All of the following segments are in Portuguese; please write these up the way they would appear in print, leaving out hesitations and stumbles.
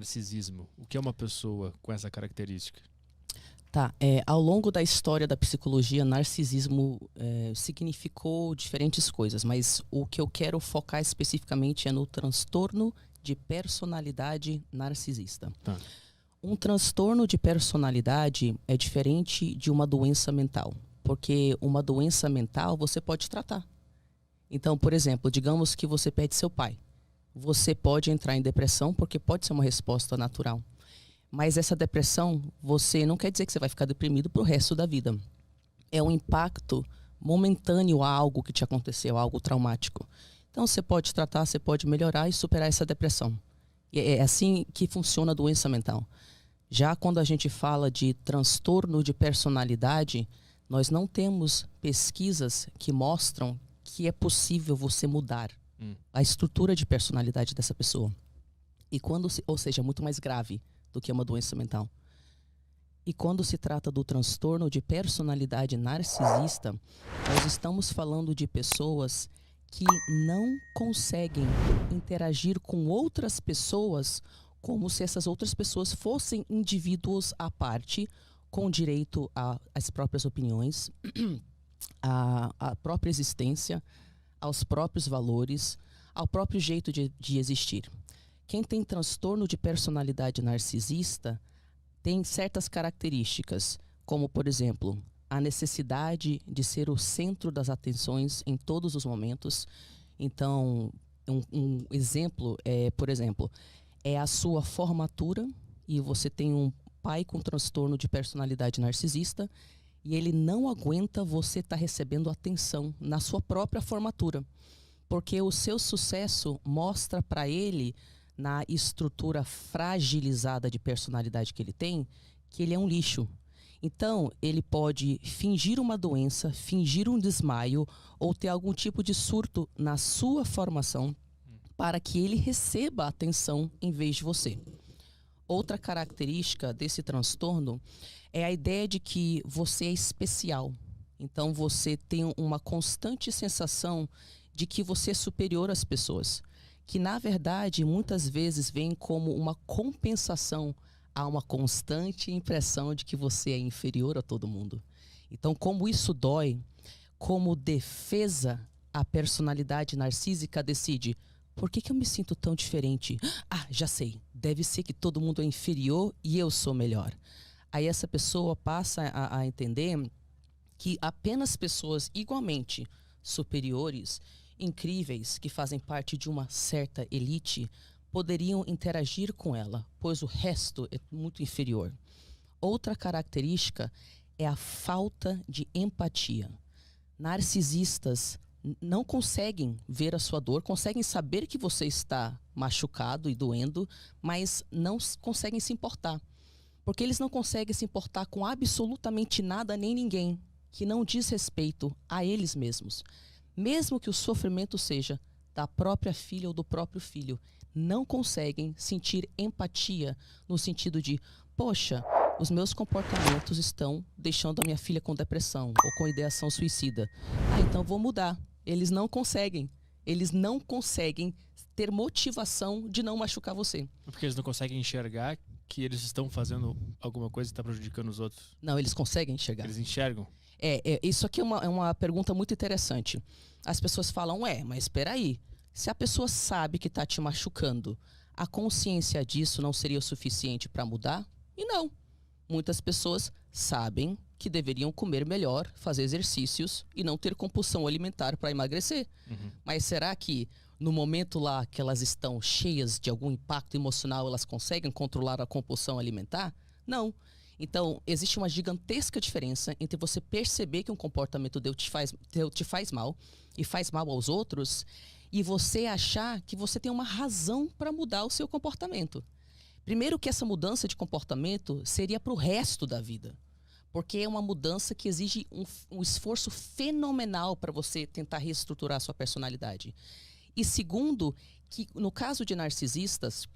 narcisismo? O que é uma pessoa com essa característica? Tá, ao longo da história da psicologia, narcisismo significou diferentes coisas, mas o que eu quero focar especificamente é no transtorno de personalidade narcisista. Tá. Um transtorno de personalidade é diferente de uma doença mental, porque uma doença mental você pode tratar. Então, por exemplo, digamos que você perde seu pai. Você pode entrar em depressão porque pode ser uma resposta natural. Mas essa depressão, você não quer dizer que você vai ficar deprimido pro resto da vida. É um impacto momentâneo a algo que te aconteceu, algo traumático. Então você pode tratar, você pode melhorar e superar essa depressão. E é assim que funciona a doença mental. Já quando a gente fala de transtorno de personalidade, nós não temos pesquisas que mostram que é possível você mudar a estrutura de personalidade dessa pessoa. E ou seja, é muito mais grave do que uma doença mental. E quando se trata do transtorno de personalidade narcisista, nós estamos falando de pessoas que não conseguem interagir com outras pessoas como se essas outras pessoas fossem indivíduos à parte, com direito às próprias opiniões, à própria existência, aos próprios valores, ao próprio jeito de existir. Quem tem transtorno de personalidade narcisista tem certas características, como, por exemplo, a necessidade de ser o centro das atenções em todos os momentos. Então, um exemplo por exemplo, é a sua formatura e você tem um pai com transtorno de personalidade narcisista e ele não aguenta você estar recebendo atenção na sua própria formatura, porque o seu sucesso mostra para ele, na estrutura fragilizada de personalidade que ele tem, que ele é um lixo. Então, ele pode fingir uma doença, fingir um desmaio ou ter algum tipo de surto na sua formação para que ele receba atenção em vez de você. Outra característica desse transtorno é a ideia de que você é especial. Então, você tem uma constante sensação de que você é superior às pessoas, que na verdade muitas vezes vem como uma compensação a uma constante impressão de que você é inferior a todo mundo. Então, como isso dói, como defesa, a personalidade narcísica decide: por que eu me sinto tão diferente? Ah, já sei, deve ser que todo mundo é inferior e eu sou melhor. Aí essa pessoa passa a entender que apenas pessoas igualmente superiores, incríveis, que fazem parte de uma certa elite, poderiam interagir com ela, pois o resto é muito inferior. Outra característica é a falta de empatia. Narcisistas não conseguem ver a sua dor, conseguem saber que você está machucado e doendo, mas não conseguem se importar. Porque eles não conseguem se importar com absolutamente nada nem ninguém que não diz respeito a eles mesmos. Mesmo que o sofrimento seja da própria filha ou do próprio filho, não conseguem sentir empatia no sentido de: poxa, os meus comportamentos estão deixando a minha filha com depressão ou com ideação suicida. Ah, então vou mudar. Eles não conseguem. Eles não conseguem ter motivação de não machucar você. Porque eles não conseguem enxergar que eles estão fazendo alguma coisa que está prejudicando os outros. Não, eles conseguem enxergar. Eles enxergam. Isso aqui é uma pergunta muito interessante. As pessoas falam: mas espera aí, se a pessoa sabe que está te machucando, a consciência disso não seria o suficiente para mudar? E não. Muitas pessoas sabem que deveriam comer melhor, fazer exercícios e não ter compulsão alimentar para emagrecer. Mas será que no momento lá que elas estão cheias de algum impacto emocional, elas conseguem controlar a compulsão alimentar? Não. Então, existe uma gigantesca diferença entre você perceber que um comportamento te faz mal e faz mal aos outros, e você achar que você tem uma razão para mudar o seu comportamento. Primeiro, que essa mudança de comportamento seria para o resto da vida, porque é uma mudança que exige um esforço fenomenal para você tentar reestruturar a sua personalidade. E segundo, que no caso de narcisistas,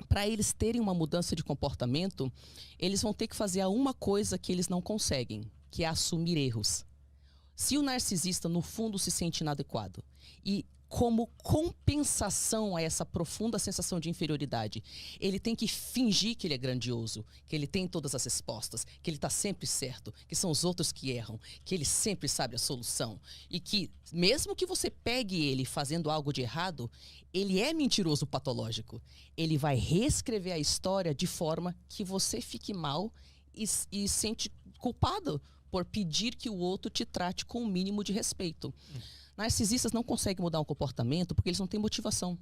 para eles terem uma mudança de comportamento, eles vão ter que fazer uma coisa que eles não conseguem, que é assumir erros. Se o narcisista, no fundo, se sente inadequado e como compensação a essa profunda sensação de inferioridade. Ele tem que fingir que ele é grandioso, que ele tem todas as respostas, que ele está sempre certo, que são os outros que erram, que ele sempre sabe a solução. E que, mesmo que você pegue ele fazendo algo de errado, ele é mentiroso patológico. Ele vai reescrever a história de forma que você fique mal e sente culpado por pedir que o outro te trate com o mínimo de respeito. Narcisistas não conseguem mudar um comportamento porque eles não têm motivação.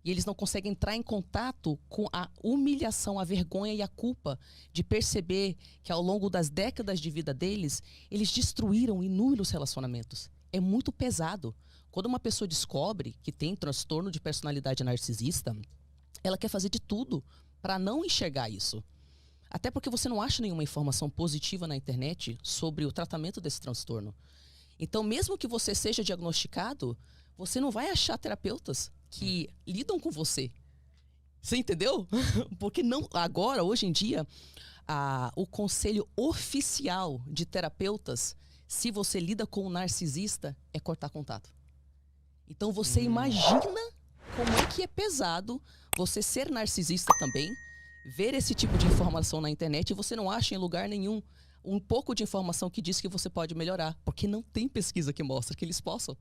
E eles não conseguem entrar em contato com a humilhação, a vergonha e a culpa de perceber que ao longo das décadas de vida deles, eles destruíram inúmeros relacionamentos. É muito pesado. Quando uma pessoa descobre que tem transtorno de personalidade narcisista, ela quer fazer de tudo para não enxergar isso. Até porque você não acha nenhuma informação positiva na internet sobre o tratamento desse transtorno. Então, mesmo que você seja diagnosticado, você não vai achar terapeutas que lidam com você. Você entendeu? Porque não, agora, hoje em dia, o conselho oficial de terapeutas, se você lida com um narcisista, é cortar contato. Então, você imagina como é que é pesado você ser narcisista também, ver esse tipo de informação na internet e você não acha em lugar nenhum um pouco de informação que diz que você pode melhorar, porque não tem pesquisa que mostra que eles possam.